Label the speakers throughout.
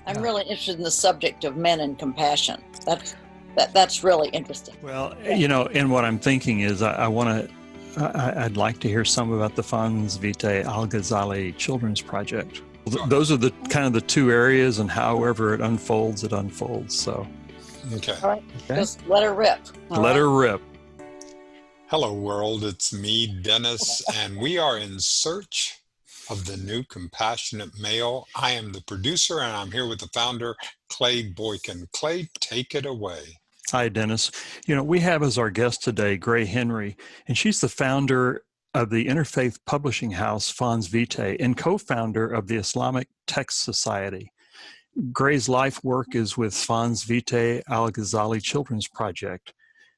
Speaker 1: I'm really interested in the subject of men and compassion. That's really interesting.
Speaker 2: Well, and what I'm thinking is I'd like to hear some about the Fons Vitae AL-GHAZALI Children's Project. Those are the kind of the two areas, and however it unfolds. So,
Speaker 3: okay.
Speaker 1: All right, just let her rip.
Speaker 2: Let her rip.
Speaker 3: Hello, world. It's me, Dennis, and we are in search of the new compassionate male. I am the producer, and I'm here with the founder, Clay Boykin. Clay, take it away.
Speaker 2: Hi, Dennis. We have as our guest today Gray Henry, and she's the founder of the Interfaith publishing house Fons Vitae and co-founder of the Islamic Text Society. Gray's life work is with Fons Vitae AL-GHAZALI Children's Project.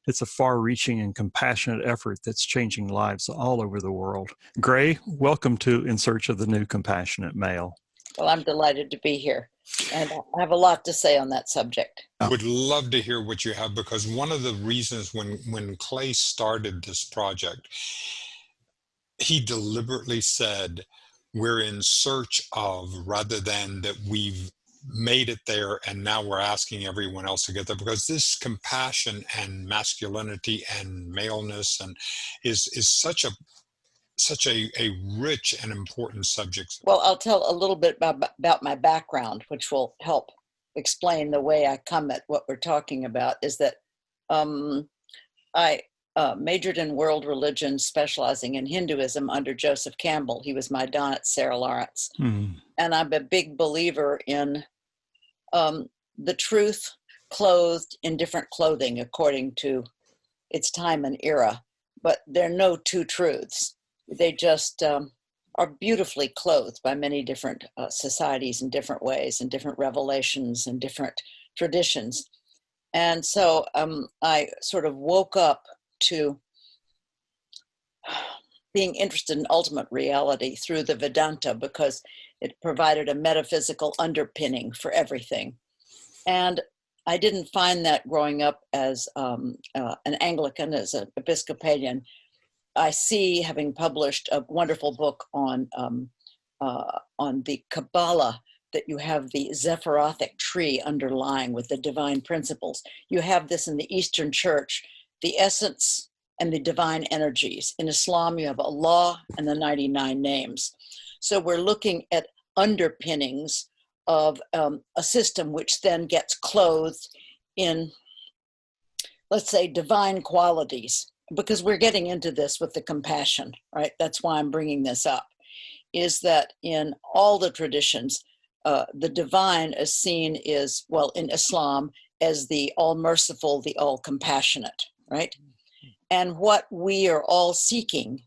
Speaker 2: It's a far-reaching and compassionate effort that's changing lives all over the world. Gray, welcome to In Search of the New Compassionate Male.
Speaker 1: Well, I'm delighted to be here, and I have a lot to say on that subject.
Speaker 3: I would love to hear what you have, because one of the reasons when Clay started this project, he deliberately said, we're in search of, rather than that we've made it there and now we're asking everyone else to get there, because this compassion and masculinity and maleness and is such a rich and important subject.
Speaker 1: Well, I'll tell a little bit about my background, which will help explain the way I come at what we're talking about. Is that I majored in world religion, specializing in Hinduism under Joseph Campbell. He was my don at Sarah Lawrence.
Speaker 2: Mm-hmm.
Speaker 1: And I'm a big believer in the truth clothed in different clothing according to its time and era. But there are no two truths. They just are beautifully clothed by many different societies in different ways, and different revelations and different traditions. And so I sort of woke up to being interested in ultimate reality through the Vedanta, because it provided a metaphysical underpinning for everything. And I didn't find that growing up as an Anglican, as an Episcopalian. I see, having published a wonderful book on the Kabbalah, that you have the Zephyrothic tree underlying with the divine principles. You have this in the Eastern Church, the essence and the divine energies. In Islam, you have Allah and the 99 names. So we're looking at underpinnings of a system which then gets clothed in, let's say, divine qualities, because we're getting into this with the compassion, right? That's why I'm bringing this up, is that in all the traditions, the divine is seen as, well, in Islam, as the all-merciful, the all-compassionate, right? And what we are all seeking,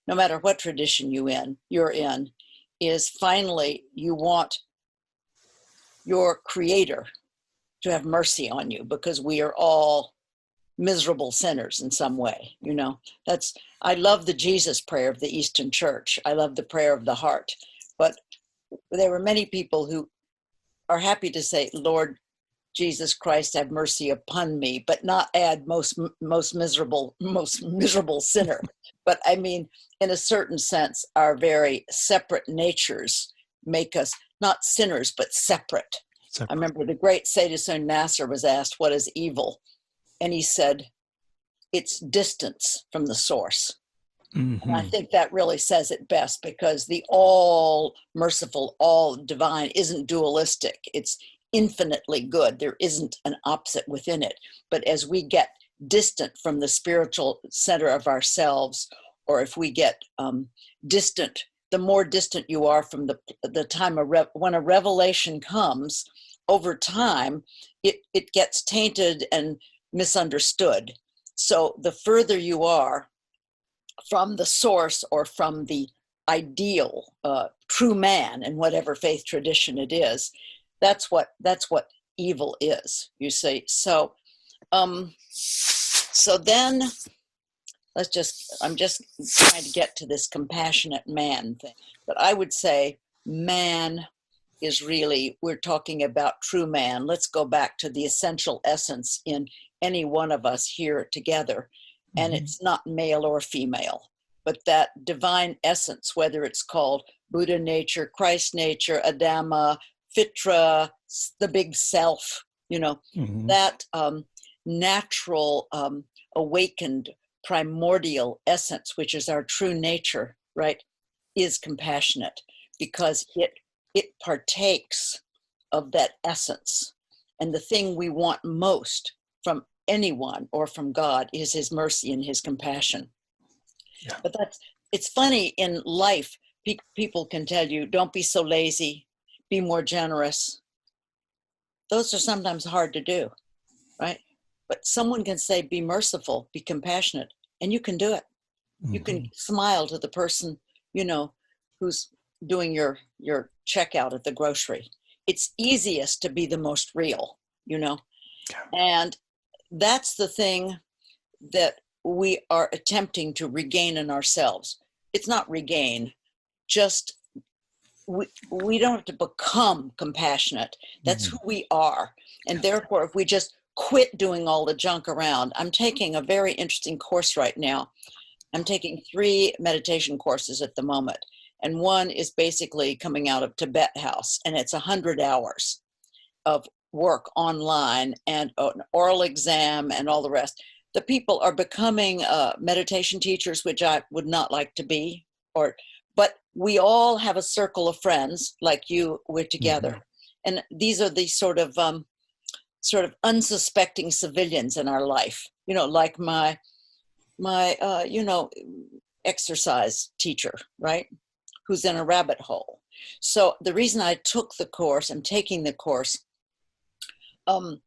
Speaker 1: no matter what tradition you're in, is finally you want your creator to have mercy on you, because we are all miserable sinners in some way. I love the Jesus prayer of the Eastern Church. I love the prayer of the heart. But there were many people who are happy to say, Lord Jesus Christ, have mercy upon me, but not add most miserable sinner. But I mean, in a certain sense, our very separate natures make us not sinners, but separate. I remember the great Sayyid Nasser was asked, what is evil? And he said, it's distance from the source. Mm-hmm. And I think that really says it best, because the all merciful, all divine isn't dualistic. It's infinitely good. There isn't an opposite within it. But as we get distant from the spiritual center of ourselves, or if we get distant, the more distant you are from the time when a revelation comes, over time, it gets tainted and misunderstood. So the further you are from the source, or from the ideal true man in whatever faith tradition it is, that's what evil is, you see. So then I'm just trying to get to this compassionate man thing. But I would say man is really, we're talking about true man. Let's go back to the essential essence in any one of us here together. And it's not male or female, but that divine essence, whether it's called Buddha nature, Christ nature, Adama, Fitra, the big self, that natural awakened primordial essence, which is our true nature, right, is compassionate, because it partakes of that essence. And the thing we want most from anyone or from God is his mercy and his compassion.
Speaker 2: Yeah.
Speaker 1: But it's funny in life, people can tell you, don't be so lazy, be more generous. Those are sometimes hard to do, right? But someone can say, be merciful, be compassionate, and you can do it. You can smile to the person, who's doing your checkout at the grocery. It's easiest to be the most real, Yeah. And that's the thing that we are attempting to regain in ourselves. It's not regain, just we don't have to become compassionate. That's who we are. And therefore, if we just quit doing all the junk around, I'm taking a very interesting course right now. I'm taking 3 meditation courses at the moment. And one is basically coming out of Tibet House, and it's 100 hours of work online and an oral exam and all the rest. The people are becoming meditation teachers, which I would not like to be, but we all have a circle of friends like you. We're together, and these are the sort of unsuspecting civilians in our life. Like my exercise teacher, right, who's in a rabbit hole. So the reason I took the course, I'm taking the course to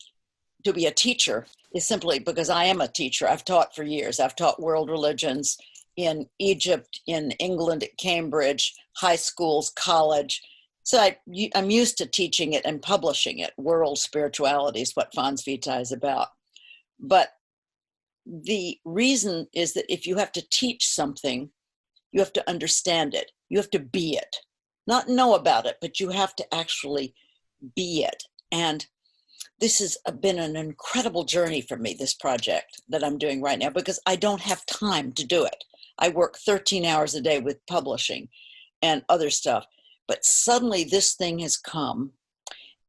Speaker 1: be a teacher, is simply because I am a teacher. I've taught for years. I've taught world religions in Egypt, in England, at Cambridge, high schools, college. So I'm used to teaching it and publishing it. World spirituality is what Fons Vitae is about. But the reason is that if you have to teach something, you have to understand it. You have to be it. Not know about it, but you have to actually be it. And this has been an incredible journey for me, this project that I'm doing right now, because I don't have time to do it. I work 13 hours a day with publishing and other stuff. But suddenly this thing has come,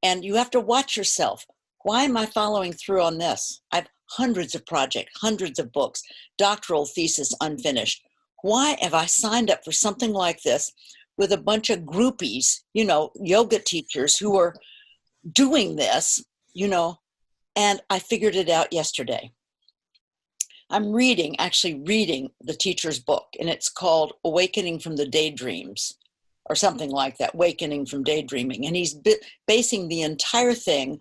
Speaker 1: and you have to watch yourself. Why am I following through on this? I've hundreds of projects, hundreds of books, doctoral thesis unfinished. Why have I signed up for something like this with a bunch of groupies, yoga teachers who are doing this, and I figured it out yesterday. I'm actually reading the teacher's book, and it's called Awakening from the Daydreams, or something like that, Awakening from Daydreaming. And he's basing the entire thing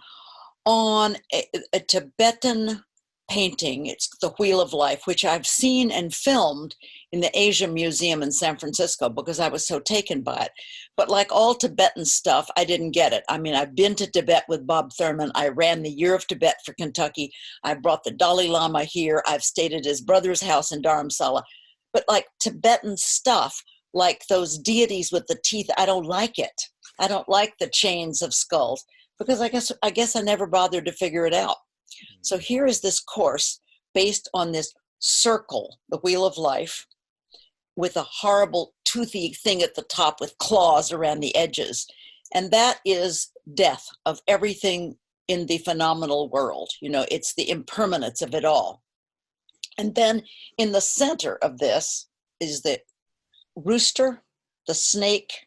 Speaker 1: on a Tibetan painting. It's the Wheel of Life, which I've seen and filmed in the Asia Museum in San Francisco because I was so taken by it. But like all Tibetan stuff, I didn't get it. I mean, I've been to Tibet with Bob Thurman. I ran the Year of Tibet for Kentucky. I brought the Dalai Lama here. I've stayed at his brother's house in Dharamsala. But like Tibetan stuff, like those deities with the teeth, I don't like it. I don't like the chains of skulls because I guess I never bothered to figure it out. So here is this course based on this circle, the Wheel of Life, with a horrible toothy thing at the top with claws around the edges. And that is death of everything in the phenomenal world. It's the impermanence of it all. And then in the center of this is the rooster, the snake,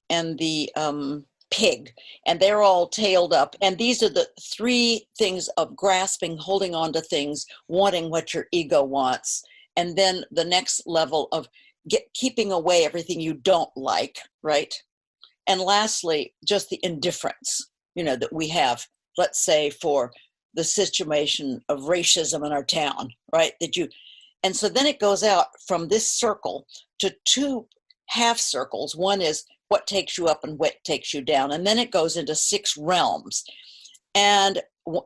Speaker 1: and the pig, and they're all tailed up. And these are the 3 things of grasping, holding on to things, wanting what your ego wants. And then the next level of keeping away everything you don't like, right? And lastly, just the indifference, that we have, let's say, for the situation of racism in our town, right? And so then it goes out from this circle to 2 half circles. One is what takes you up and what takes you down. And then it goes into 6 realms. And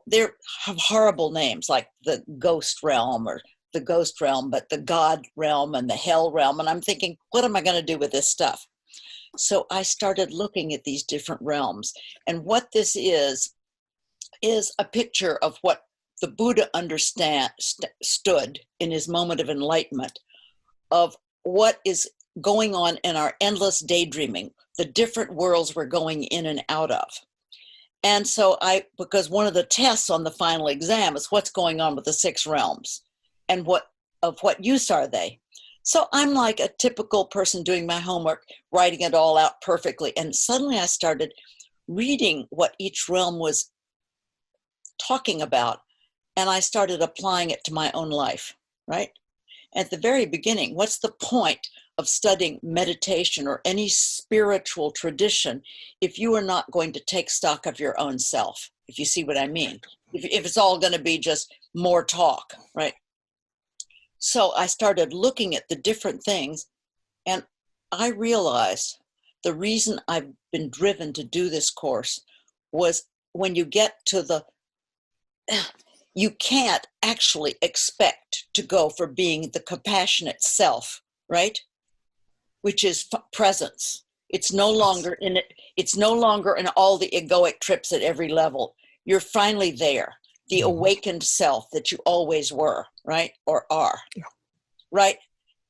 Speaker 1: they have horrible names like the ghost realm or the ghost realm, but the God realm and the hell realm. And I'm thinking, what am I going to do with this stuff? So I started looking at these different realms. And what this is a picture of what the Buddha stood in his moment of enlightenment, of what is going on in our endless daydreaming, the different worlds we're going in and out of. And so because one of the tests on the final exam is what's going on with the 6 realms and what use are they? So I'm like a typical person doing my homework, writing it all out perfectly. And suddenly I started reading what each realm was talking about. And I started applying it to my own life, right? At the very beginning, what's the point of studying meditation or any spiritual tradition if you are not going to take stock of your own self, if you see what I mean? If it's all going to be just more talk, right? So I started looking at the different things, and I realized the reason I've been driven to do this course was when you get to you can't actually expect to go for being the compassionate self, right? Which is presence. It's no longer in it. It's no longer in all the egoic trips at every level. You're finally there, the awakened self that you always were, right? Or are, right?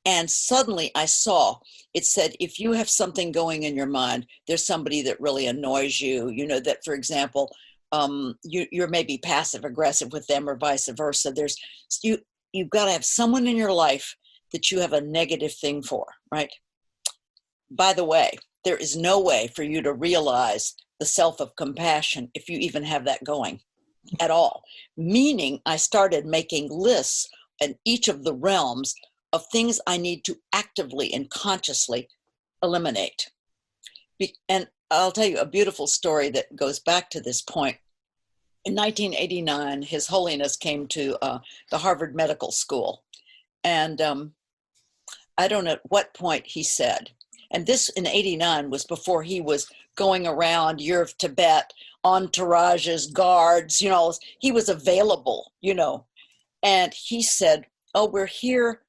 Speaker 1: And suddenly I saw, it said, if you have something going in your mind, there's somebody that really annoys you, you know, that, for example, you're maybe passive aggressive with them or vice versa. You've got to have someone in your life that you have a negative thing for, right? By the way, there is no way for you to realize the self of compassion if you even have that going at all. Meaning I started making lists in each of the realms of things I need to actively and consciously eliminate. And I'll tell you a beautiful story that goes back to this point. In 1989, His Holiness came to the Harvard Medical School. And I don't know at what point he said, and this in 89 was before he was going around Europe, Tibet, entourages, guards, you know, he was available, you know. And he said, oh, we're here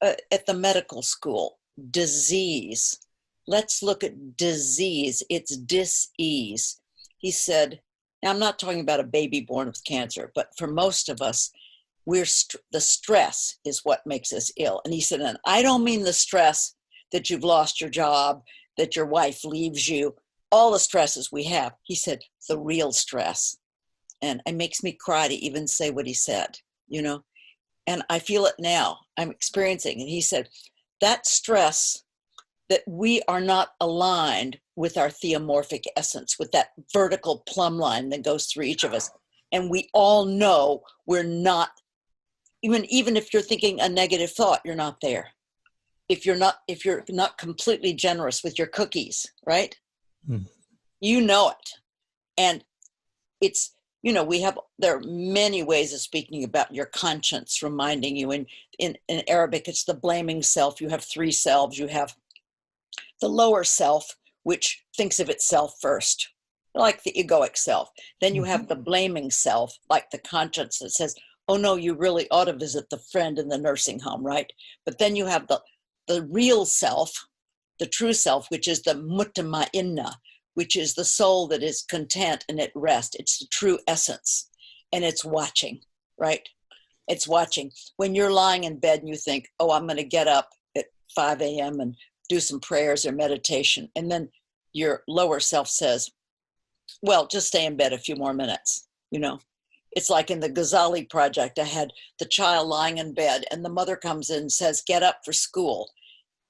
Speaker 1: at the medical school, disease. Let's look at disease. It's dis-ease. He said, now I'm not talking about a baby born with cancer, but for most of us, the stress is what makes us ill. And he said, and I don't mean the stress that you've lost your job, that your wife leaves you, all the stresses we have. He said, the real stress. And it makes me cry to even say what he said, you know, and I feel it now. I'm experiencing. And he said, that stress that we are not aligned with our theomorphic essence, with that vertical plumb line that goes through each of us. And we all know we're not, even if you're thinking a negative thought, you're not there. If you're not completely generous with your cookies, right? You know it. And it's, you know, there are many ways of speaking about your conscience, reminding you in Arabic, it's the blaming self. You have 3 selves. You have the lower self, which thinks of itself first, like the egoic self. Then you have the blaming self, like the conscience that says, oh no, you really ought to visit the friend in the nursing home, right? But then you have the real self, the true self, which is the mutma'inna, which is the soul that is content and at rest. It's the true essence. And it's watching, right? It's watching. When you're lying in bed and you think, oh, I'm going to get up at 5 a.m. and do some prayers or meditation. And then your lower self says, well, just stay in bed a few more minutes. You know, it's like in the Ghazali project, I had the child lying in bed and the mother comes in and says, get up for school.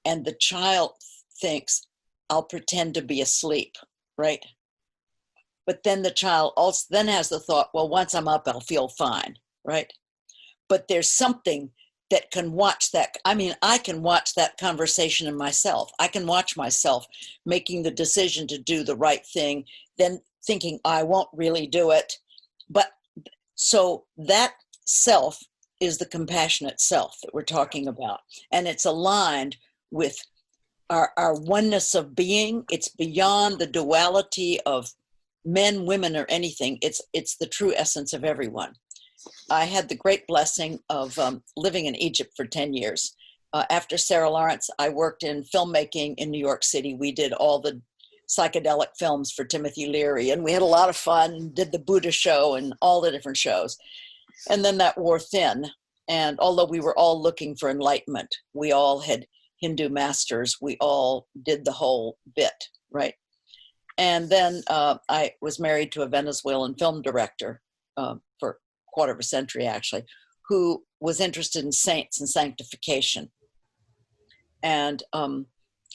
Speaker 1: And the child thinks, I'll pretend to be asleep, right? But then the child also then has the thought, well, once I'm up, I'll feel fine, right? But there's something that can watch that. I mean, I can watch that conversation in myself. I can watch myself making the decision to do the right thing, then thinking I won't really do it. But so that self is the compassionate self that we're talking about. And it's aligned with our oneness of being. It's beyond the duality of men, women, or anything. It's the true essence of everyone. I had the great blessing of living in Egypt for 10 years. After Sarah Lawrence, I worked in filmmaking in New York City. We did all the psychedelic films for Timothy Leary, and we had a lot of fun, did the Buddha show and all the different shows. And then that wore thin. And although we were all looking for enlightenment, we all had Hindu masters, we all did the whole bit, right? And then I was married to a Venezuelan film director for a quarter of a century, actually, who was interested in saints and sanctification. And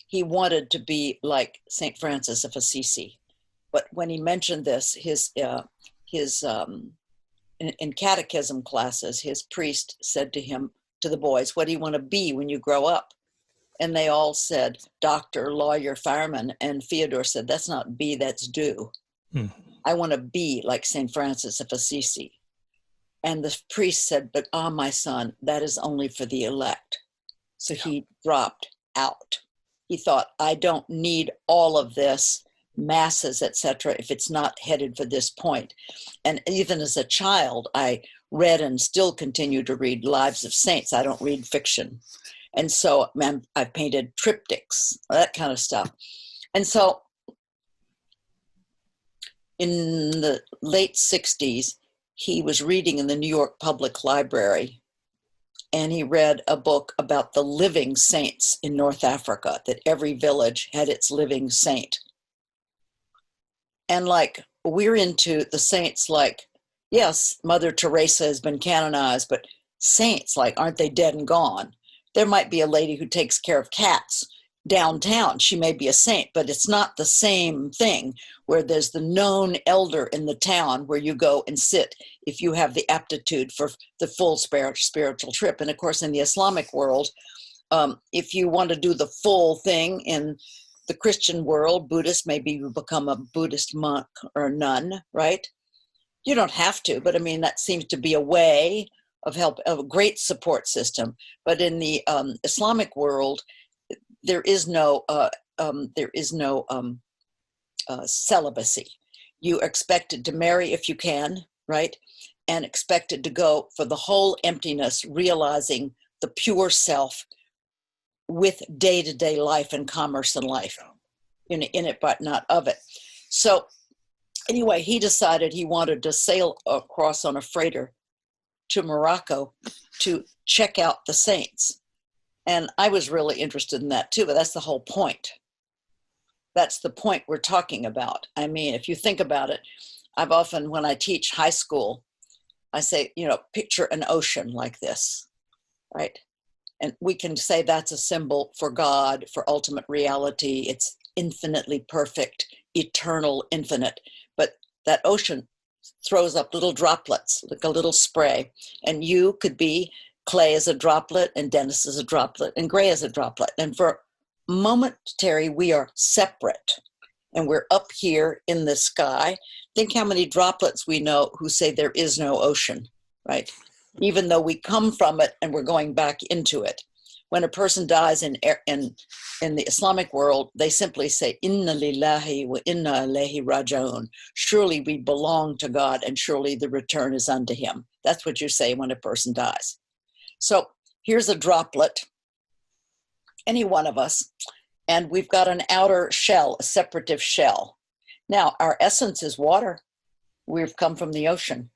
Speaker 1: he wanted to be like St. Francis of Assisi. But when he mentioned this, in catechism classes, his priest said to him, to the boys, what do you want to be when you grow up? And they all said, doctor, lawyer, fireman. And Fyodor said, that's not be, that's do. I want to be like St. Francis of Assisi. And the priest said, but my son, that is only for the elect. So he dropped out. He thought, I don't need all of this, masses, etc., if it's not headed for this point. And even as a child, I read and still continue to read Lives of Saints. I don't read fiction. And so I've painted triptychs, that kind of stuff. And so in the late 60s, he was reading in the New York Public Library, and he read a book about the living saints in North Africa, that every village had its living saint. And like, we're into the saints like, yes, Mother Teresa has been canonized, but saints, like, aren't they dead and gone? There might be a lady who takes care of cats downtown. She may be a saint, but it's not the same thing where there's the known elder in the town where you go and sit if you have the aptitude for the full spiritual trip. And of course, in the Islamic world, if you want to do the full thing in the Christian world, Buddhist, maybe you become a Buddhist monk or nun, right? You don't have to, but I mean, that seems to be a way of help, of a great support system. But in the Islamic world, there is no celibacy. You are expected to marry if you can, right? And expected to go for the whole emptiness, realizing the pure self with day-to-day life and commerce and life in it, but not of it. So anyway, he decided he wanted to sail across on a freighter to Morocco to check out the saints. And I was really interested in that too, but that's the whole point. That's the point we're talking about. I mean, if you think about it, I've often, when I teach high school, I say, picture an ocean like this, right? And we can say that's a symbol for God, for ultimate reality. It's infinitely perfect, eternal, infinite. But that ocean throws up little droplets, like a little spray. And you could be Clay as a droplet, and Dennis as a droplet, and Gray as a droplet. And for momentary, we are separate. And we're up here in the sky. Think how many droplets we know who say there is no ocean, right? Even though we come from it and we're going back into it. When a person dies in the Islamic world, they simply say, Inna lillahi wa inna ilayhi raji'un. Surely we belong to God, and surely the return is unto him. That's what you say when a person dies. So here's a droplet, any one of us, and we've got an outer shell, a separative shell. Now, our essence is water. We've come from the ocean,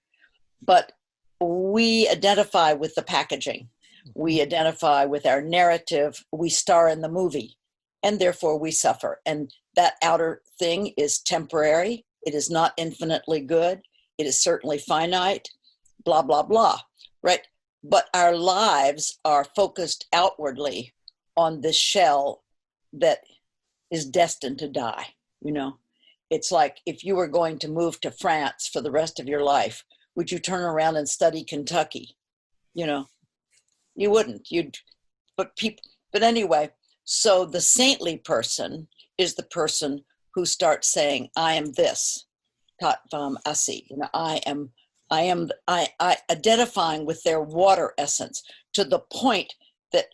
Speaker 1: but we identify with the packaging. We identify with our narrative. We star in the movie, and therefore we suffer. And that outer thing is temporary. It is not infinitely good. It is certainly finite, blah, blah, blah, right? But our lives are focused outwardly on this shell that is destined to die, It's like if you were going to move to France for the rest of your life, would you turn around and study Kentucky? You wouldn't. But anyway, so the saintly person is the person who starts saying, I am this, tat vam asi, I am identifying with their water essence to the point that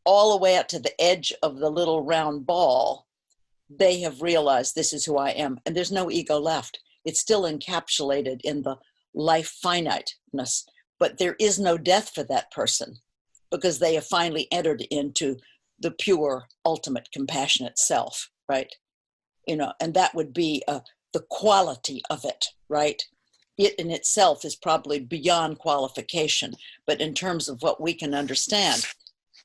Speaker 1: all the way up to the edge of the little round ball, they have realized this is who I am. And there's no ego left. It's still encapsulated in the life finiteness, but there is no death for that person because they have finally entered into the pure, ultimate, compassionate self, right? And that would be the quality of it, right? It in itself is probably beyond qualification, but in terms of what we can understand,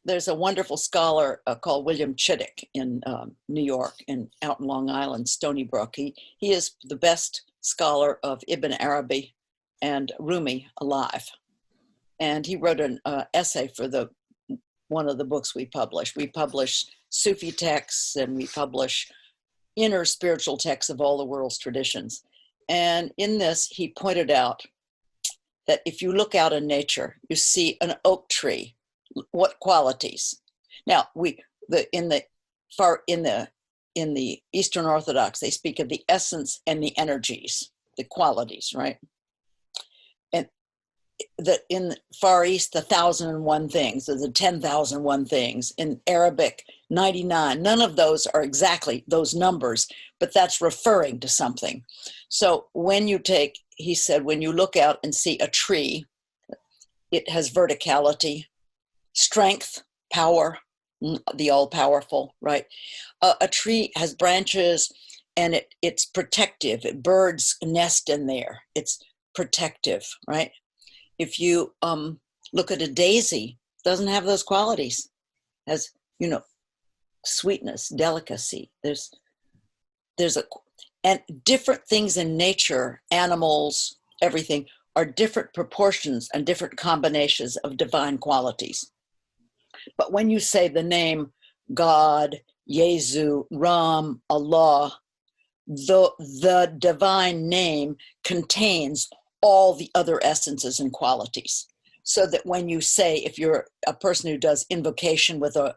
Speaker 1: there's a wonderful scholar called William Chittick in New York and out in Long Island, Stony Brook. He is the best scholar of Ibn Arabi and Rumi alive. And he wrote an essay for one of the books we publish. We publish Sufi texts and we publish inner spiritual texts of all the world's traditions. And in this, he pointed out that if you look out in nature, you see an oak tree. What qualities? Now, in the Eastern Orthodox, they speak of the essence and the energies, the qualities, right? And in the Far East, the 1,001 things, or the 10,001 things. In Arabic, 99. None of those are exactly those numbers, but that's referring to something. So he said, when you look out and see a tree, it has verticality, strength, power, the all-powerful, right? A tree has branches and it's protective. Birds nest in there. It's protective, right? If you look at a daisy, it doesn't have those qualities. It has, sweetness, delicacy. And different things in nature, animals, everything, are different proportions and different combinations of divine qualities. But when you say the name God, Yezu, Ram, Allah, the divine name contains all the other essences and qualities. So that when you say, if you're a person who does invocation with a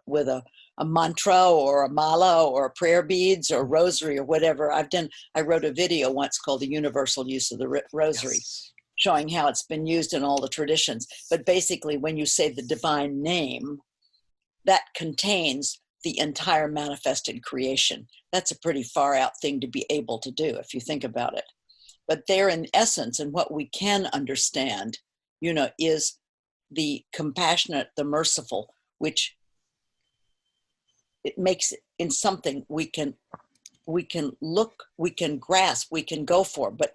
Speaker 1: mantra or a mala or prayer beads or rosary or whatever, I wrote a video once called The Universal Use of the Rosary, yes, showing how it's been used in all the traditions. But basically, when you say the divine name, that contains the entire manifested creation. That's a pretty far out thing to be able to do if you think about it. But there in essence, and what we can understand, is the compassionate, the merciful, which it makes it in something we can look, we can grasp, we can go for. But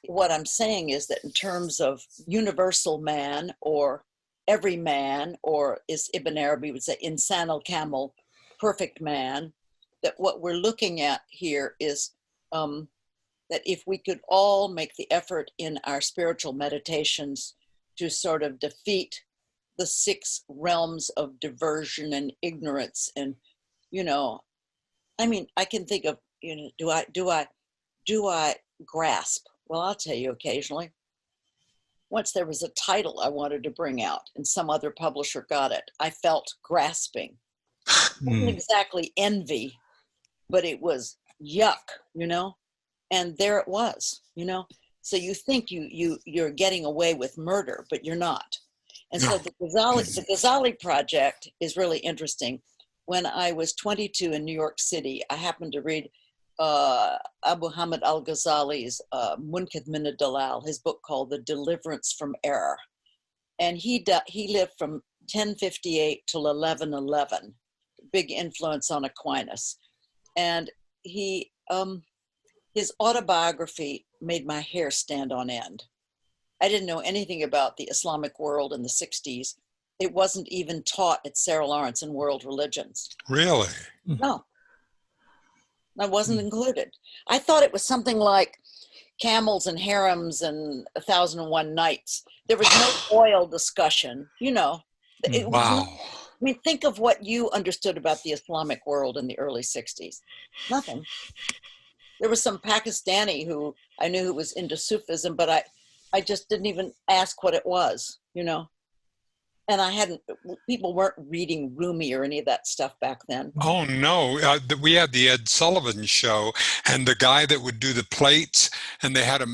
Speaker 1: what I'm saying is that in terms of universal man or every man, or as Ibn Arabi would say, insan al-kamil, perfect man, that what we're looking at here is that if we could all make the effort in our spiritual meditations to sort of defeat the 6 realms of diversion and ignorance, and I can think of, do I grasp? Well, I'll tell you occasionally. Once there was a title I wanted to bring out and some other publisher got it. I felt grasping. It wasn't exactly envy, but it was yuck, and there it was, So you think you're getting away with murder, but you're not. And so the Ghazali project is really interesting. When I was 22 in New York City, I happened to read Abu Hamid al-Ghazali's Munkid min ad-Dalal, his book called The Deliverance from Error. And he lived from 1058 till 1111, big influence on Aquinas. And his autobiography made my hair stand on end. I didn't know anything about the Islamic world in the 60s. It wasn't even taught at Sarah Lawrence in World Religions.
Speaker 3: Really?
Speaker 1: No. I wasn't included. I thought it was something like camels and harems and 1,001 nights. There was no oil discussion, It was
Speaker 3: wow.
Speaker 1: think of what you understood about the Islamic world in the early 60s. Nothing. There was some Pakistani who I knew who was into Sufism, but I just didn't even ask what it was, And people weren't reading Rumi or any of that stuff back then.
Speaker 3: Oh, no. We had the Ed Sullivan show, and the guy that would do the plates, and they had a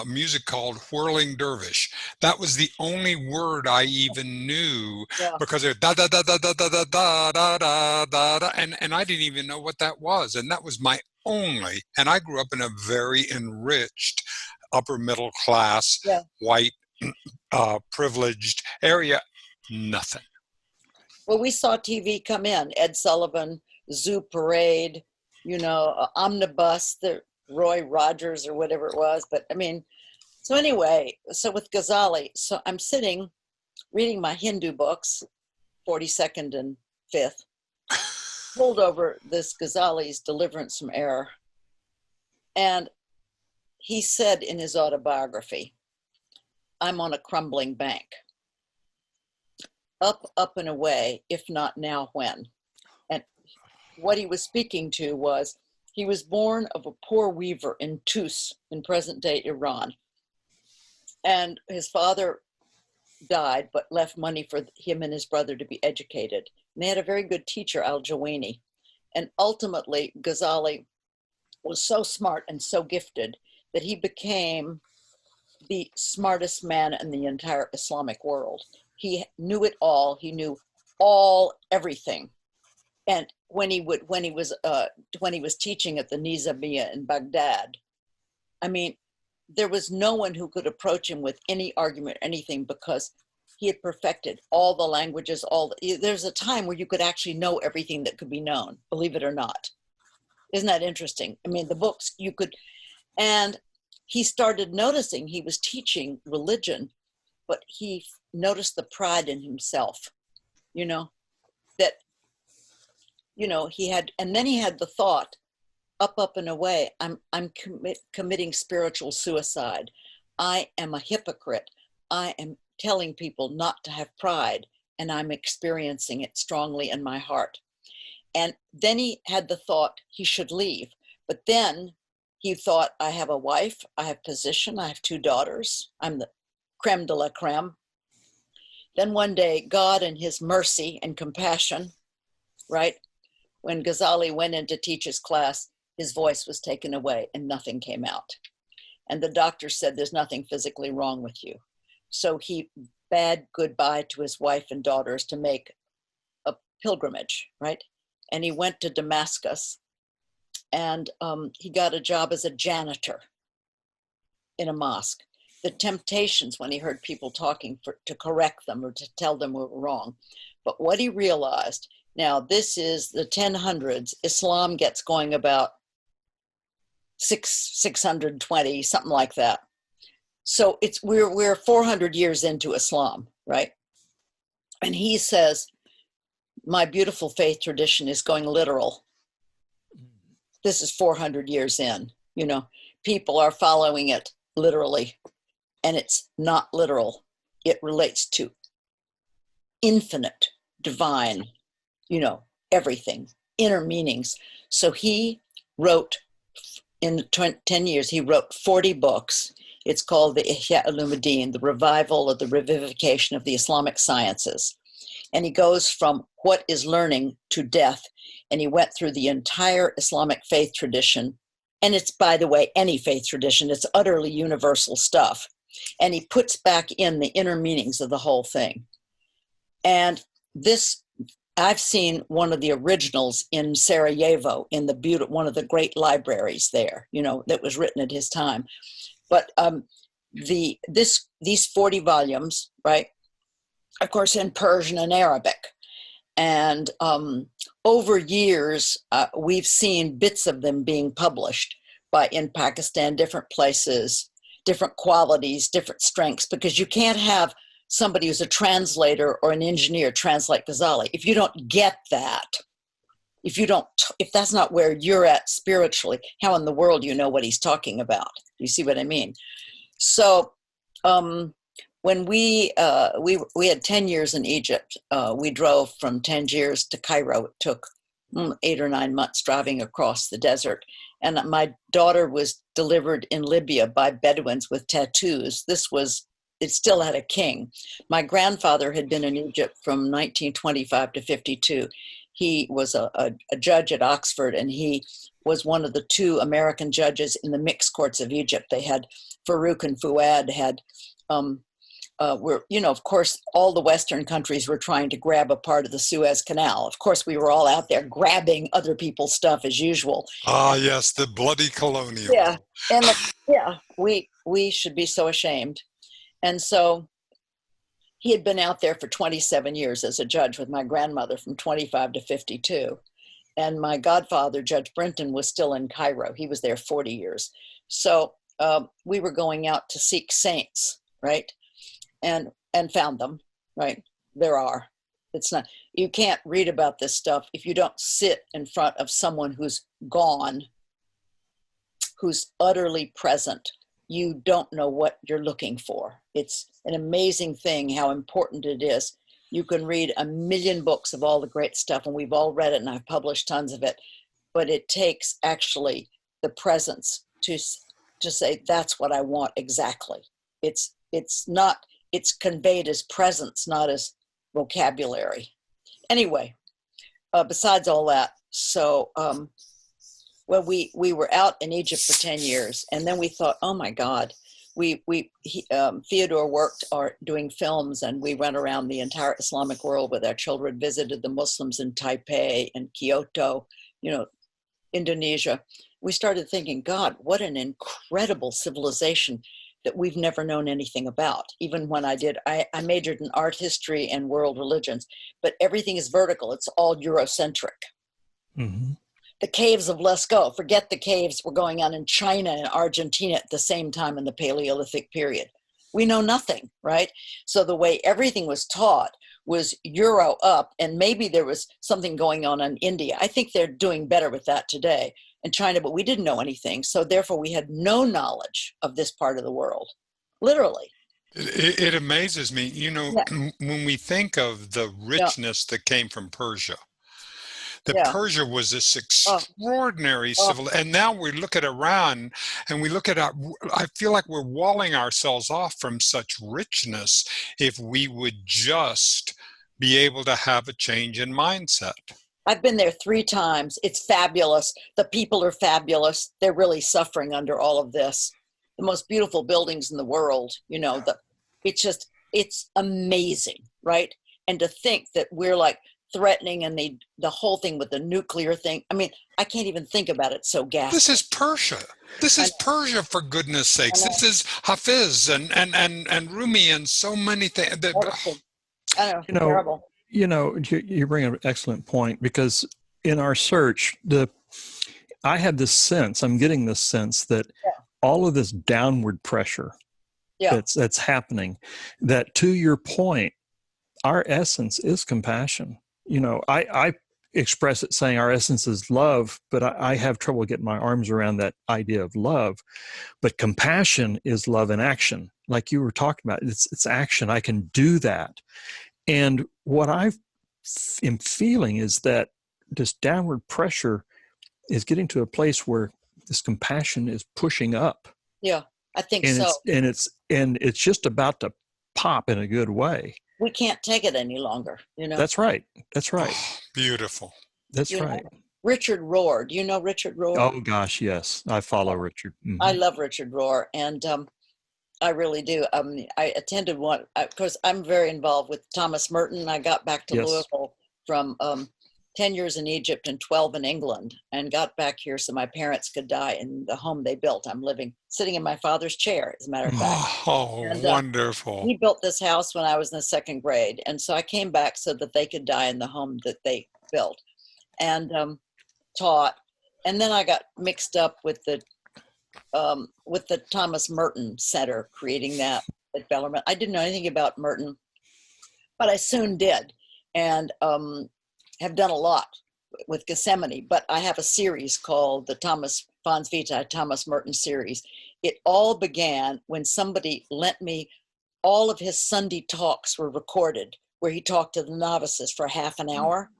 Speaker 3: music called Whirling Dervish. That was the only word I even knew, because it da da da da da da da da da da da, and I didn't even know what that was. And that was my only, and I grew up in a very enriched upper middle class, white, privileged area. Nothing.
Speaker 1: Well, we saw TV come in, Ed Sullivan, Zoo Parade, Omnibus, the Roy Rogers or whatever it was. But so anyway, so with Ghazali, so I'm sitting reading my Hindu books, 42nd and 5th, pulled over this Ghazali's Deliverance from Error. And he said in his autobiography, I'm on a crumbling bank. Up, up and away, if not now, when? And what he was speaking to was, he was born of a poor weaver in Tus, in present-day Iran. And his father died, but left money for him and his brother to be educated. And they had a very good teacher, AL-GHAZALI. And ultimately, Ghazali was so smart and so gifted that he became the smartest man in the entire Islamic world. He knew it all. He knew everything. And when he was teaching at the Nizamiya in Baghdad, I mean, there was no one who could approach him with any argument, anything, because he had perfected all the languages. There's a time where you could actually know everything that could be known, believe it or not. Isn't that interesting? I mean, the books you could, and he started noticing he was teaching religion, but he noticed the pride in himself, that, he had, and then he had the thought, up and away, I'm committing spiritual suicide. I am a hypocrite. I am telling people not to have pride, and I'm experiencing it strongly in my heart. And then he had the thought he should leave. But then he thought, I have a wife, I have position, I have 2 daughters. I'm the creme de la creme. Then one day, God in his mercy and compassion, right? When Ghazali went in to teach his class, his voice was taken away and nothing came out. And the doctor said, there's nothing physically wrong with you. So he bade goodbye to his wife and daughters to make a pilgrimage, right? And he went to Damascus, and he got a job as a janitor in a mosque. The temptations when he heard people talking to correct them or to tell them what were wrong. But what he realized, now this is the 1000s, Islam gets going about 620, something like that. So we're 400 years into Islam, right? And he says, my beautiful faith tradition is going literal. This is 400 years in, people are following it literally, and it's not literal. It relates to infinite, divine, everything, inner meanings. So he wrote, in 10 years, he wrote 40 books. It's called the Ihya Ulumuddin, the revival or the revivification of the Islamic sciences. And he goes from what is learning to death. And he went through the entire Islamic faith tradition. And it's, by the way, any faith tradition. It's utterly universal stuff. And he puts back in the inner meanings of the whole thing. And this, I've seen one of the originals in Sarajevo, in one of the great libraries there, that was written at his time. But these 40 volumes, right, of course, in Persian and Arabic. And over years, we've seen bits of them being published in Pakistan, different places, different qualities, different strengths, because you can't have somebody who's a translator or an engineer translate Ghazali. If you don't get that, if that's not where you're at spiritually, how in the world do you know what he's talking about? You see what I mean? So when we had 10 years in Egypt, we drove from Tangiers to Cairo. It took 8 or 9 months driving across the desert. And my daughter was delivered in Libya by Bedouins with tattoos. It still had a king. My grandfather had been in Egypt from 1925 to 52. He was a judge at Oxford, and he was one of the 2 American judges in the mixed courts of Egypt. They had Farouk and Fuad had, of course, all the Western countries were trying to grab a part of the Suez Canal. Of course, we were all out there grabbing other people's stuff as usual.
Speaker 3: Ah, yes, the bloody colonial.
Speaker 1: Yeah, and we should be so ashamed. And so he had been out there for 27 years as a judge with my grandmother from 25 to 52. And my godfather, Judge Brinton, was still in Cairo. He was there 40 years. So we were going out to seek saints, right? And found them, right? There are. It's not, you can't read about this stuff if you don't sit in front of someone who's gone, who's utterly present. You don't know what you're looking for. It's an amazing thing how important it is. You can read a million books of all the great stuff, and we've all read it, and I've published tons of it, but it takes actually the presence to say, that's what I want exactly. It's conveyed as presence, not as vocabulary. Anyway, besides all that, so well, we were out in Egypt for 10 years, and then we thought, oh my God, Theodore worked doing films, and we went around the entire Islamic world with our children, visited the Muslims in Taipei and Kyoto, Indonesia. We started thinking, God, what an incredible civilization that we've never known anything about. Even when I majored in art history and world religions, but everything is vertical. It's all Eurocentric.
Speaker 2: Mm-hmm.
Speaker 1: The caves of Lascaux, forget the caves were going on in China and Argentina at the same time in the Paleolithic period. We know nothing, right? So the way everything was taught was Euro up, and maybe there was something going on in India. I think they're doing better with that today, in China, but we didn't know anything. So therefore we had no knowledge of this part of the world, literally.
Speaker 3: It amazes me,
Speaker 1: Yeah.
Speaker 3: when we think of the richness that came from Persia.
Speaker 1: Yeah.
Speaker 3: Persia was this extraordinary civil, and now we look at Iran and we look at I feel like we're walling ourselves off from such richness if we would just be able to have a change in mindset.
Speaker 1: I've been there 3 times. It's fabulous. The people are fabulous. They're really suffering under all of this. The most beautiful buildings in the world, it's amazing, right? And to think that we're like threatening, and the whole thing with the nuclear thing. I mean, I can't even think about it. So ghastly.
Speaker 3: This is Persia. This is Persia, for goodness sakes. This is Hafiz and Rumi and so many things.
Speaker 1: I know, terrible.
Speaker 2: You bring an excellent point, because in our search, I have this sense, I'm getting this sense that all of this downward pressure that's happening, that to your point, our essence is compassion. I express it saying our essence is love, but I have trouble getting my arms around that idea of love. But compassion is love in action. Like you were talking about, it's action. I can do that. And what I am feeling is that this downward pressure is getting to a place where this compassion is pushing up.
Speaker 1: Yeah, I think so.
Speaker 2: And it's just about to pop in a good way.
Speaker 1: We can't take it any longer,
Speaker 2: That's right.
Speaker 3: Oh, beautiful.
Speaker 2: That's right.
Speaker 1: Richard Rohr. Do you know Richard Rohr?
Speaker 2: Oh gosh, yes. I follow Richard. Mm-hmm.
Speaker 1: I love Richard Rohr, and I really do. I attended one, because I'm very involved with Thomas Merton. I got back to Louisville from 10 years in Egypt and 12 in England, and got back here so my parents could die in the home they built. I'm sitting in my father's chair, as a matter of fact.
Speaker 3: Oh, and, wonderful.
Speaker 1: He built this house when I was in the 2nd grade. And so I came back so that they could die in the home that they built, and taught. And then I got mixed up with the Thomas Merton Center, creating that at Bellarmine. I didn't know anything about Merton, but I soon did, and have done a lot with Gethsemane. But I have a series called the Fons Vitae Thomas Merton series. It all began when somebody lent me all of his Sunday talks were recorded, where he talked to the novices for half an hour.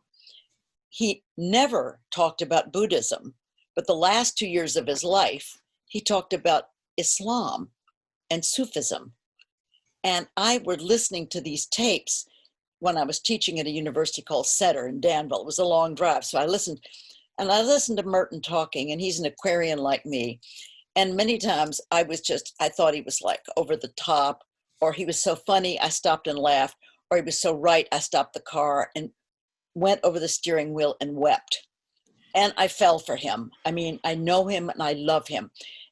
Speaker 1: He never talked about Buddhism, but the last 2 years of his life, he talked about Islam and Sufism. And I were listening to these tapes when I was teaching at a university called Setter in Danville. It was a long drive. So I listened to Merton talking, and he's an Aquarian like me. And many times I thought he was like over the top, or he was so funny, I stopped and laughed, or he was so right, I stopped the car and went over the steering wheel and wept. And I fell for him. I mean, I know him and I love him.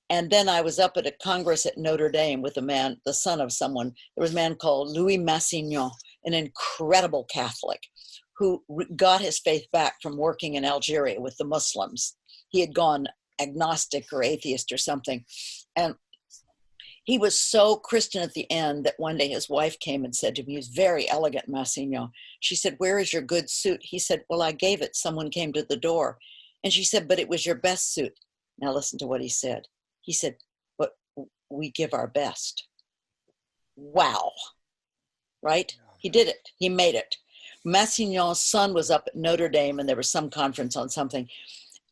Speaker 1: And then I was up at a congress at Notre Dame with a man, the son of someone. There was a man called Louis Massignon, an incredible Catholic, who got his faith back from working in Algeria with the Muslims. He had gone agnostic or atheist or something. And he was so Christian at the end that one day his wife came and said to me, he was very elegant, Massignon. She said, "Where is your good suit?" He said, "Well, I gave it. Someone came to the door." And she said, "But it was your best suit." Now listen to what he said. He said, "But we give our best." Wow. Right? He did it. He made it. Massignon's son was up at Notre Dame and there was some conference on something.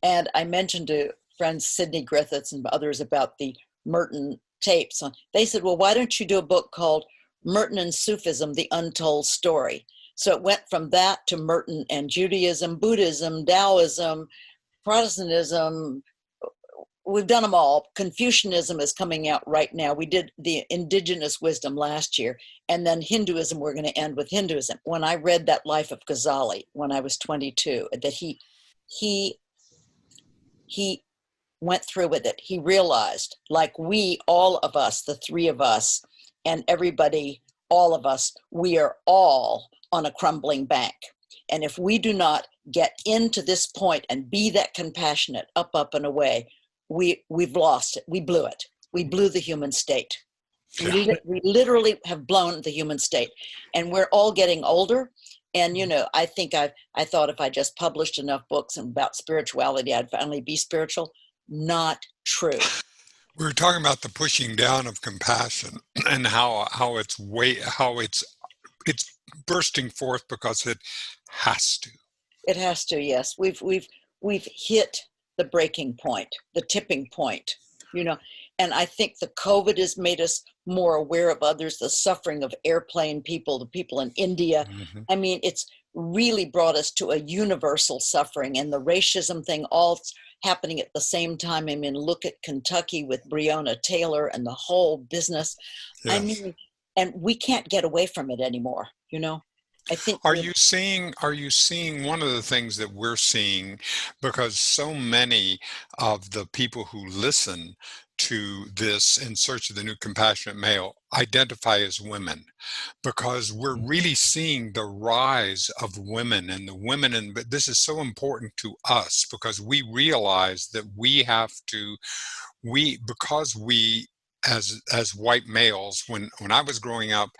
Speaker 1: And I mentioned to friends Sidney Griffiths and others about the Merton tapes. They said, "Well, why don't you do a book called Merton and Sufism, The Untold Story?" So it went from that to Merton and Judaism, Buddhism, Taoism, Protestantism. We've done them all. Confucianism is coming out right now. We did the indigenous wisdom last year, and then Hinduism, we're going to end with Hinduism. When I read that Life of Ghazali when I was 22, that he went through with it. He realized, like we, all of us, the three of us, and everybody, all of us, we are all on a crumbling bank. And if we do not get into this point and be that compassionate, up, and away, we've lost it. We blew it. We blew the human state. We literally have blown the human state. And we're all getting older. And, you know, I think I thought if I just published enough books about spirituality, I'd finally be spiritual. Not true.
Speaker 3: We were talking about the pushing down of compassion and how it's bursting forth because it has to.
Speaker 1: It has to, yes. We've hit the breaking point, the tipping point, you know. And I think the COVID has made us more aware of others, the suffering of airplane people, the people in India.
Speaker 3: Mm-hmm.
Speaker 1: I mean, it's really brought us to a universal suffering, and the racism thing all happening at the same time. I mean, look at Kentucky with Breonna Taylor and the whole business. Yes. I mean, and we can't get away from it anymore, you know. I think
Speaker 3: are you seeing one of the things that we're seeing, because so many of the people who listen to this In Search of the New Compassionate Male identify as women, because we're really seeing the rise of women and the women, and but this is so important to us because we realize that we have to, because we as white males, when I was growing up,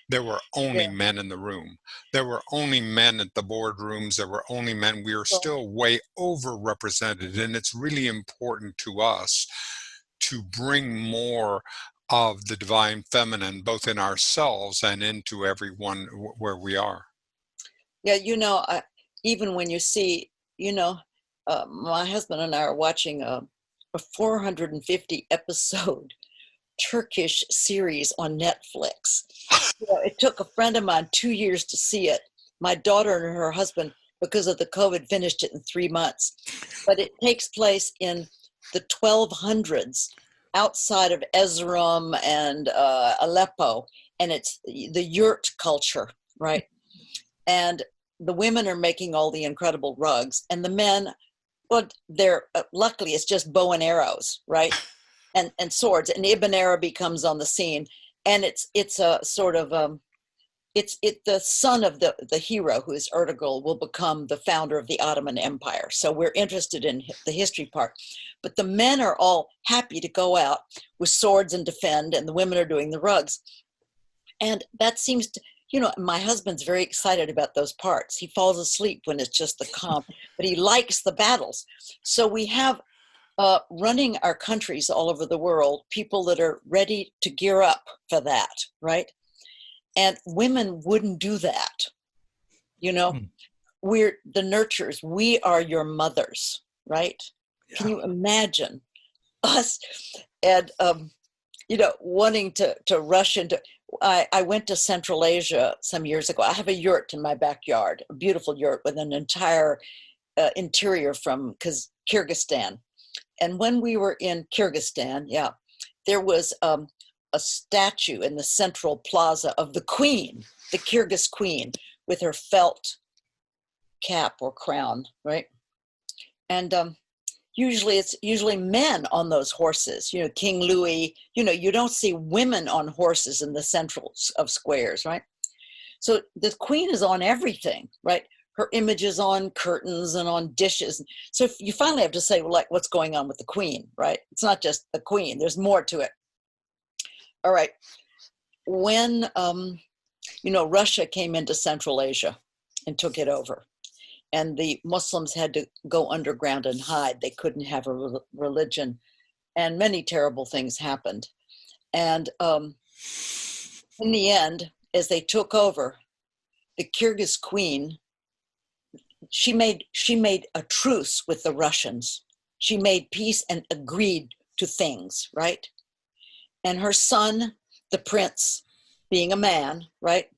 Speaker 3: there were only men in the room. There were only men at the boardrooms. There were only men. We are still way overrepresented, and it's really important to us to bring more of the divine feminine, both in ourselves and into everyone where we are.
Speaker 1: Yeah, you know, even when you see, you know, my husband and I are watching a 450 episode Turkish series on Netflix. You know, it took a friend of mine 2 years to see it. My daughter and her husband, because of the COVID, finished it in 3 months. But it takes place in the 1200s outside of Erzurum and Aleppo. And it's the yurt culture, right? And the women are making all the incredible rugs. And the men, well, they're luckily it's just bow and arrows, right? And swords, and Ibn Arabi comes on the scene, and it's a sort of it's the son of the hero, who is Ertugrul, will become the founder of the Ottoman Empire. So we're interested in the history part, but the men are all happy to go out with swords and defend, and the women are doing the rugs, and that seems to, you know, my husband's very excited about those parts. He falls asleep when it's just the calm, but he likes the battles. So we have running our countries all over the world, people that are ready to gear up for that, right? And women wouldn't do that. You know, we're the nurturers. We are your mothers, right? Yeah. Can you imagine us and, you know, wanting to rush into, I went to Central Asia some years ago. I have a yurt in my backyard, a beautiful yurt with an entire interior from Kyrgyzstan. And when we were in Kyrgyzstan, there was a statue in the central plaza of the queen, the Kyrgyz queen, with her felt cap or crown, right? And it's usually men on those horses, you know, King Louis, you know, you don't see women on horses in the central of squares, right? So the queen is on everything, right? Her image is on curtains and on dishes. So you finally have to say, well, like, what's going on with the queen, right? It's not just the queen. There's more to it. All right. When, Russia came into Central Asia and took it over, and the Muslims had to go underground and hide. They couldn't have a religion, and many terrible things happened. And in the end, as they took over, the Kyrgyz queen, she made a truce with the Russians. She made peace and agreed to things, right? And her son, the prince, being a man, right,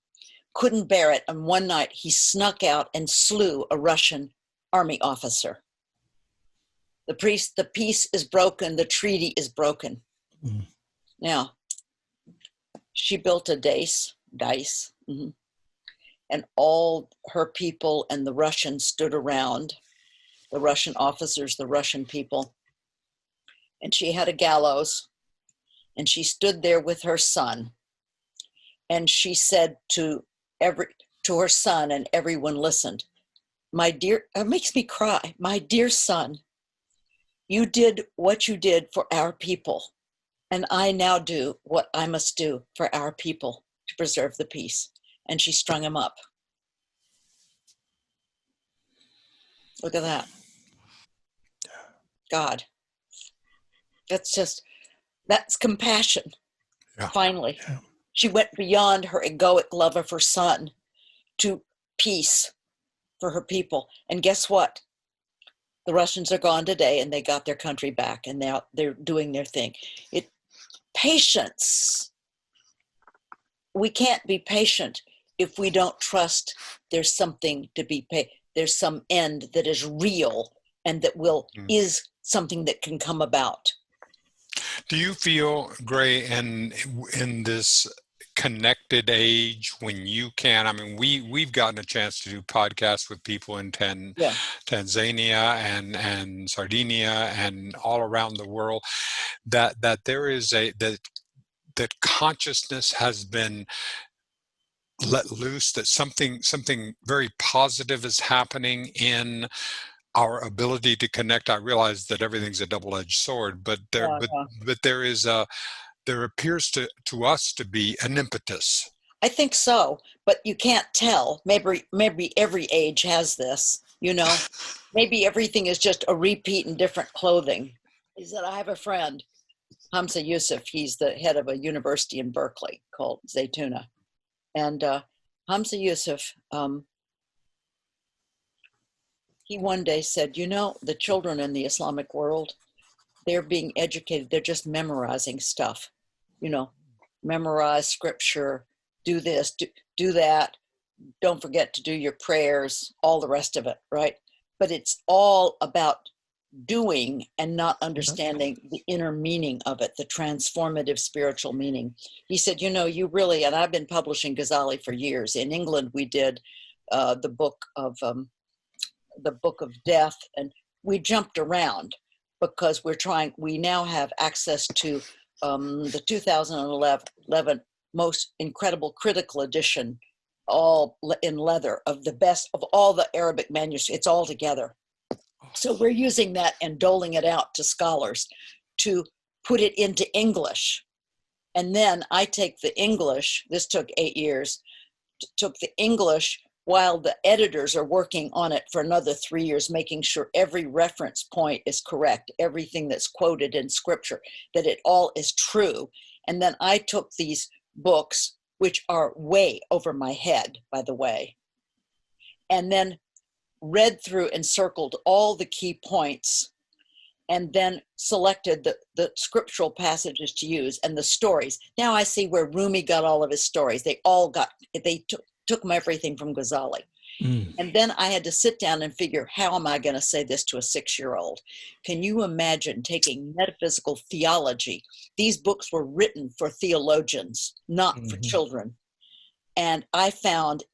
Speaker 1: couldn't bear it. And one night he snuck out and slew a Russian army officer. The peace is broken, the treaty is broken. Mm. Now, she built a dice, mm-hmm. And all her people and the Russians stood around, the Russian officers, the Russian people. And she had a gallows, and she stood there with her son. And she said to her son, and everyone listened, "My dear," it makes me cry, "my dear son, you did what you did for our people, and I now do what I must do for our people to preserve the peace." And she strung him up. Look at that. God. That's compassion. Yeah. Finally. Yeah. She went beyond her egoic love of her son to peace for her people. And guess what? The Russians are gone today, and they got their country back, and now they're doing their thing. Patience. We can't be patient if we don't trust there's something to be paid. There's some end that is real and that is something that can come about.
Speaker 3: Do you feel, Gray, in this connected age when you can, I mean, we've gotten a chance to do podcasts with people in Tanzania and Sardinia and all around the world, that there is that consciousness has been let loose, that something very positive is happening in our ability to connect. I realize that everything's a double-edged sword, but there appears to us to be an impetus.
Speaker 1: I think so, but you can't tell. Maybe every age has this, maybe everything is just a repeat in different clothing. Is that I have a friend, Hamza Yusuf. He's the head of a university in Berkeley called Zaytuna. And Hamza Yusuf, he one day said, the children in the Islamic world, they're being educated. They're just memorizing stuff, memorize scripture, do this, do that. Don't forget to do your prayers, all the rest of it, right? But it's all about doing and not understanding the inner meaning of it, the transformative spiritual meaning. He said, you really, and I've been publishing Ghazali for years. In England, we did the book of death, and we jumped around because we now have access to the 2011 most incredible critical edition, all in leather, of the best of all the Arabic manuscripts. It's all together. So we're using that and doling it out to scholars to put it into English. And then I take the English, this took 8 years, took the English while the editors are working on it for another 3 years, making sure every reference point is correct, everything that's quoted in scripture, that it all is true. And then I took these books, which are way over my head, by the way, and then read through and circled all the key points, and then selected the scriptural passages to use and the stories. Now I see where Rumi got all of his stories. They took everything from Ghazali. And then I had to sit down and figure, how am I going to say this to a 6-year-old? Can you imagine taking metaphysical theology? These books were written for theologians, not for children. And I found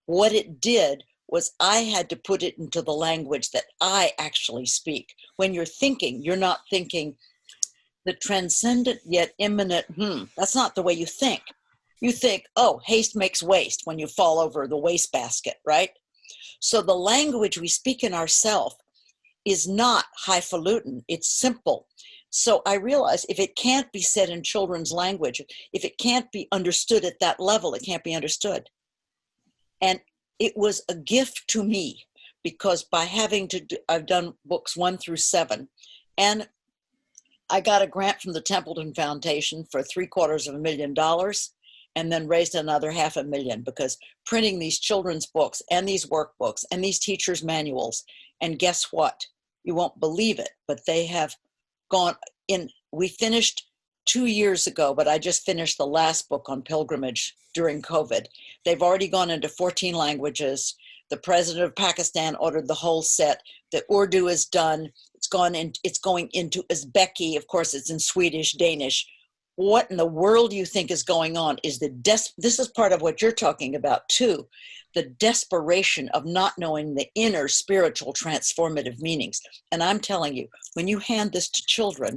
Speaker 1: what it did was I had to put it into the language that I actually speak. When you're thinking, you're not thinking the transcendent yet immanent, that's not the way you think. You think, oh, haste makes waste when you fall over the wastebasket, right? So the language we speak in ourself is not highfalutin. It's simple. So I realized if it can't be said in children's language, if it can't be understood at that level, it can't be understood. And it was a gift to me, because by having to do, I've done books 1 through 7, and I got a grant from the Templeton Foundation for $750,000, and then raised another $500,000, because printing these children's books and these workbooks and these teachers' manuals, and guess what? You won't believe it, but they have gone in. We finished 2 years ago, but I just finished the last book on pilgrimage during COVID. They've already gone into 14 languages. The president of Pakistan ordered the whole set. The Urdu is done. It's going into Uzbeki. Of course, it's in Swedish, Danish. What in the world do you think is going on is this is part of what you're talking about too, the desperation of not knowing the inner spiritual transformative meanings. And I'm telling you, when you hand this to children,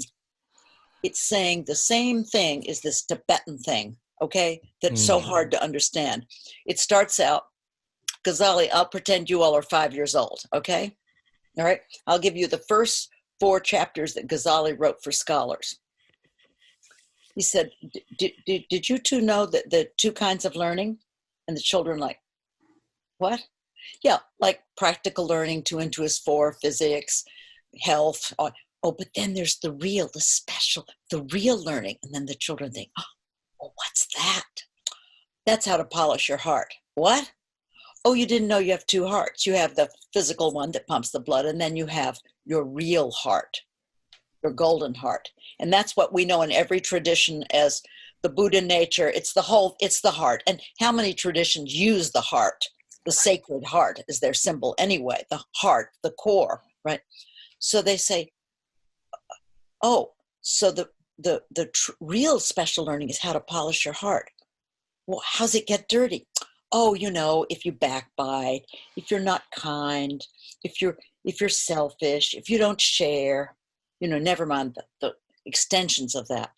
Speaker 1: it's saying the same thing as this Tibetan thing, okay? That's so hard to understand. It starts out, Ghazali, I'll pretend you all are 5 years old, okay? All right, I'll give you the first 4 chapters that Ghazali wrote for scholars. He said, did you two know that the 2 kinds of learning? And the children like, what? Yeah, like practical learning, 2 and 2 is 4, physics, health. Oh, but then there's the real, the special, the real learning. And then the children think, oh, what's that? That's how to polish your heart. What? Oh, you didn't know you have 2 hearts. You have the physical one that pumps the blood, and then you have your real heart, your golden heart. And that's what we know in every tradition as the Buddha nature. It's the heart. And how many traditions use the heart? The sacred heart is their symbol anyway, the heart, the core, right? So they say, oh, so the real special learning is how to polish your heart. Well, how's it get dirty? Oh, if you backbite, if you're not kind, if you're selfish, if you don't share, never mind the extensions of that.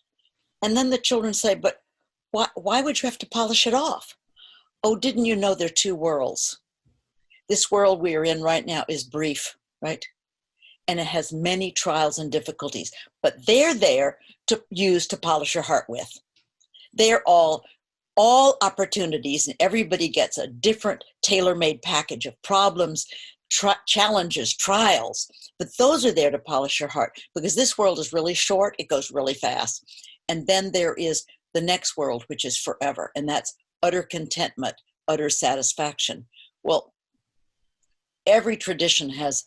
Speaker 1: And then the children say, but why would you have to polish it off? Oh, didn't you know there are 2 worlds? This world we are in right now is brief, right? And it has many trials and difficulties, but they're there to use to polish your heart with. They're all opportunities, and everybody gets a different tailor-made package of problems, challenges, trials, but those are there to polish your heart, because this world is really short, it goes really fast. And then there is the next world, which is forever, and that's utter contentment, utter satisfaction. Well, every tradition has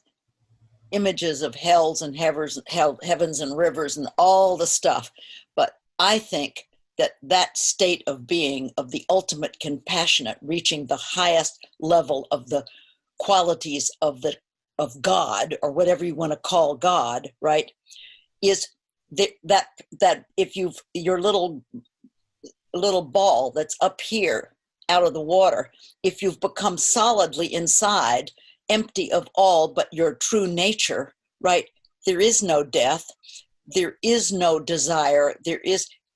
Speaker 1: images of hells and heavens and rivers and all the stuff, but I think that state of being, of the ultimate compassionate, reaching the highest level of the qualities of God, or whatever you want to call God, right, is that if your little ball that's up here out of the water, if you've become solidly inside, empty of all but your true nature, right, there is no death, there is no desire, there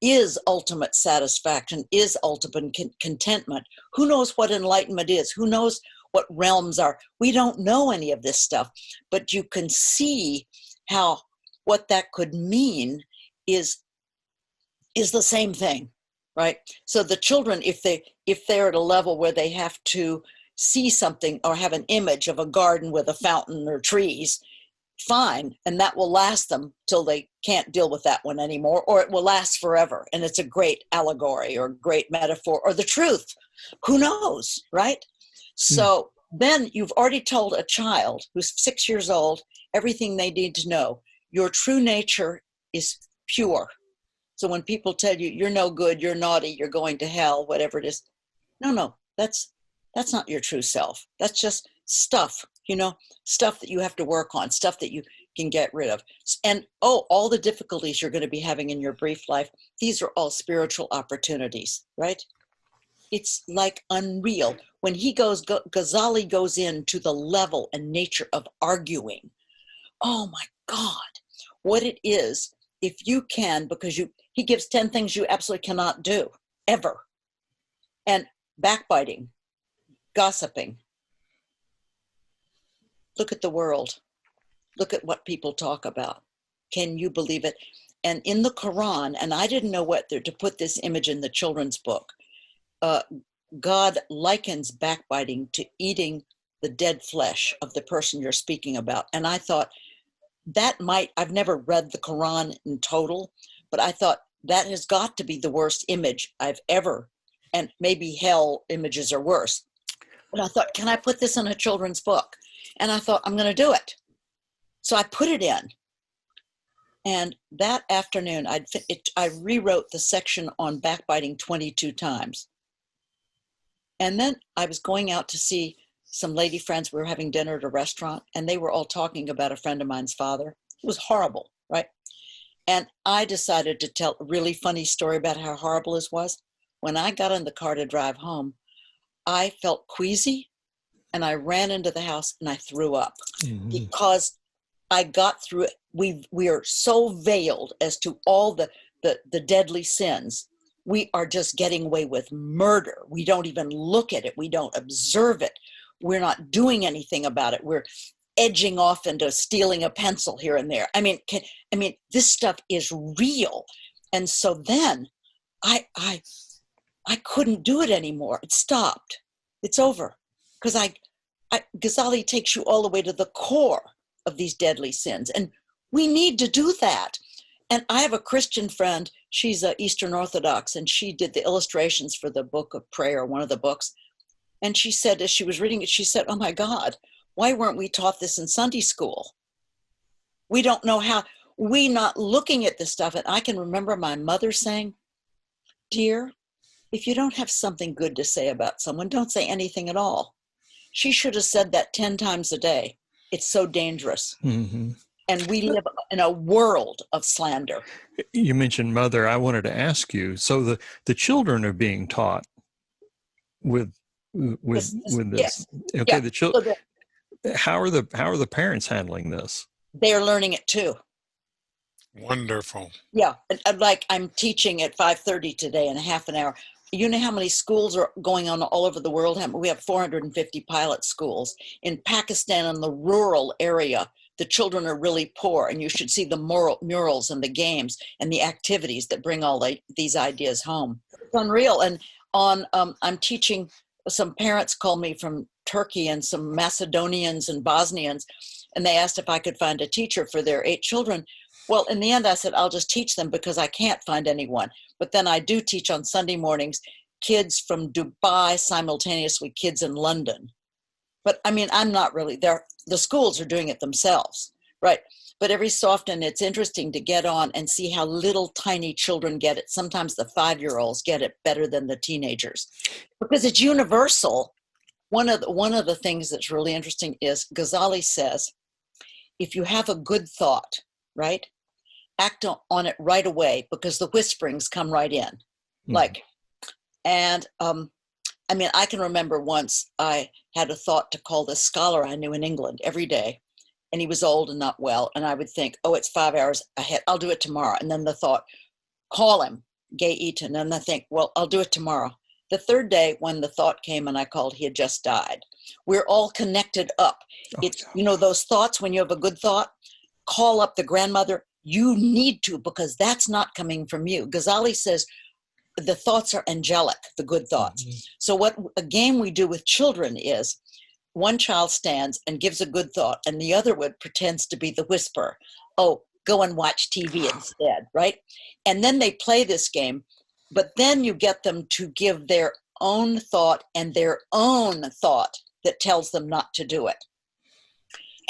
Speaker 1: is ultimate satisfaction, is ultimate contentment. Who knows what enlightenment is? Who knows what realms are? We don't know any of this stuff, but you can see how what that could mean is the same thing, right? So the children, if they're at a level where they have to see something or have an image of a garden with a fountain or trees, fine, and that will last them till they can't deal with that one anymore, or it will last forever, and it's a great allegory or great metaphor or the truth. Who knows, right? So then you've already told a child who's 6 years old everything they need to know. Your true nature is pure. So when people tell you you're no good, you're naughty, you're going to hell, whatever it is, no, that's not your true self. That's just stuff, stuff that you have to work on, stuff that you can get rid of. And all the difficulties you're going to be having in your brief life, these are all spiritual opportunities, right? It's like unreal. When Ghazali goes into the level and nature of arguing, oh my God, what it is, if you can, because he gives 10 things you absolutely cannot do, ever. And backbiting, gossiping. Look at the world. look at what people talk about. Can you believe it? And in the Quran, and I didn't know whether to put this image in the children's book, God likens backbiting to eating the dead flesh of the person you're speaking about. And I thought I've never read the Quran in total, but I thought that has got to be the worst image I've ever, and maybe hell images are worse. And I thought, can I put this in a children's book? And I thought, I'm going to do it. So I put it in. And that afternoon, I rewrote the section on backbiting 22 times. And then I was going out to see some lady friends. We were having dinner at a restaurant, and they were all talking about a friend of mine's father. It was horrible, right? And I decided to tell a really funny story about how horrible this was. When I got in the car to drive home, I felt queasy, and I ran into the house and I threw up because I got through it. We are so veiled as to all the deadly sins. We are just getting away with murder. We don't even look at it. We don't observe it. We're not doing anything about it. We're edging off into stealing a pencil here and there. I mean, this stuff is real. And so then I couldn't do it anymore. It stopped. It's over. Because Ghazali takes you all the way to the core of these deadly sins. And we need to do that. And I have a Christian friend, she's Eastern Orthodox, and she did the illustrations for the Book of Prayer, one of the books. And she said, as she was reading it, she said, oh my God, why weren't we taught this in Sunday school? We don't know how, we not looking at this stuff. And I can remember my mother saying, dear, if you don't have something good to say about someone, don't say anything at all. She should have said that 10 times a day. It's so dangerous.
Speaker 2: Mm-hmm.
Speaker 1: And we live in a world of slander.
Speaker 2: You mentioned mother. I wanted to ask you, so the children are being taught with this.
Speaker 1: Yes.
Speaker 2: Okay,
Speaker 1: yeah.
Speaker 2: the children. How are the parents handling this?
Speaker 1: They are learning it too.
Speaker 3: Wonderful.
Speaker 1: Yeah, like I'm teaching at 5:30 today in a half an hour. You know how many schools are going on all over the world? We have 450 pilot schools. In Pakistan, in the rural area, the children are really poor, and you should see the murals and the games and the activities that bring all these ideas home. It's unreal. And I'm teaching, some parents called me from Turkey and some Macedonians and Bosnians, and they asked if I could find a teacher for their 8 children. Well, in the end, I said, I'll just teach them because I can't find anyone. But then I do teach on Sunday mornings, kids from Dubai, simultaneously kids in London. But I mean, I'm not really there. The schools are doing it themselves, right? But every so often it's interesting to get on and see how little tiny children get it. Sometimes the 5-year-olds get it better than the teenagers because it's universal. One of the things that's really interesting is Ghazali says, if you have a good thought, right, act on it right away because the whisperings come right in. Like, and I mean, I can remember once I had a thought to call this scholar I knew in England every day, and he was old and not well. And I would think, oh, it's 5 hours ahead. I'll do it tomorrow. And then the thought, call him, Gay Eaton. And I think, well, I'll do it tomorrow. The third day when the thought came and I called, he had just died. We're all connected up. It's, you know, those thoughts when you have a good thought, call up the grandmother. You need to, because that's not coming from you. Ghazali says the thoughts are angelic, the good thoughts. So what a game we do with children is one child stands and gives a good thought and the other one pretends to be the whisperer. Oh, go and watch TV instead, right? And then they play this game, but then you get them to give their own thought and their own thought that tells them not to do it.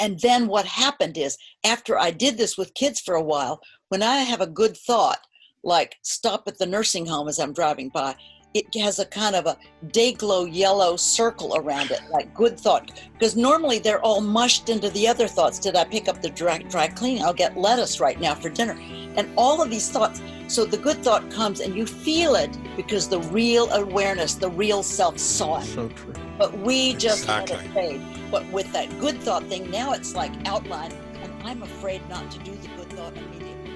Speaker 1: And then what happened is, after I did this with kids for a while, when I have a good thought, like stop at the nursing home as I'm driving by, it has a kind of a day-glow yellow circle around it, like good thought. Because normally they're all mushed into the other thoughts. Did I pick up the dry cleaning? I'll get lettuce right now for dinner. And all of these thoughts. So the good thought comes and you feel it because the real awareness, the real self saw it. So true. But we just let it fade. But with that good thought thing, now it's like outline, and I'm afraid not to do the good thought immediately.